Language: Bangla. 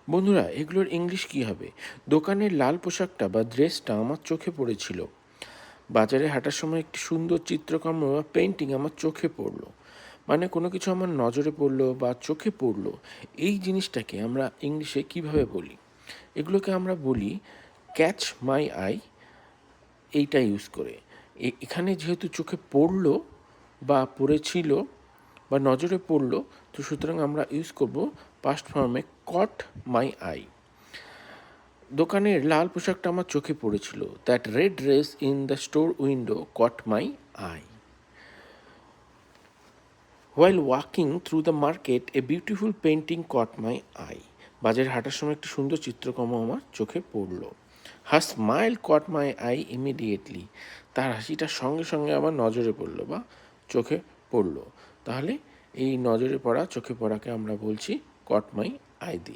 বন্ধুরা, এগুলোর ইংলিশ কী হবে? দোকানের লাল পোশাকটা বা ড্রেসটা আমার চোখে পড়েছিল। বাজারে হাঁটার সময় একটি সুন্দর চিত্রকর্ম বা পেন্টিং আমার চোখে পড়লো। মানে কোনো কিছু আমার নজরে পড়লো বা চোখে পড়লো, এই জিনিসটাকে আমরা ইংলিশে কিভাবে বলি? এগুলোকে আমরা বলি ক্যাচ মাই আই, এইটা ইউজ করে। এখানে যেহেতু চোখে পড়লো বা পড়েছিল বা নজরে পড়লো, তো সুতরাং আমরা ইউজ করব পাস্ট ফর্মে কট মাই আই। দোকানের লাল পোশাকটা আমার চোখে পড়েছিল। That red dress in the store window caught my eye. While walking through the market a beautiful painting caught my eye. বাজারে হাঁটার সময় একটি সুন্দর চিত্রকর্ম আমার চোখে পড়ল। Her smile caught my eye immediately. তার হাসিটা সঙ্গে সঙ্গে আমার নজরে পড়লো বা চোখে পড়লো। তাহলে এই নজরে পড়া, চোখে পড়াকে আমরা বলছি কট মাই আই দি।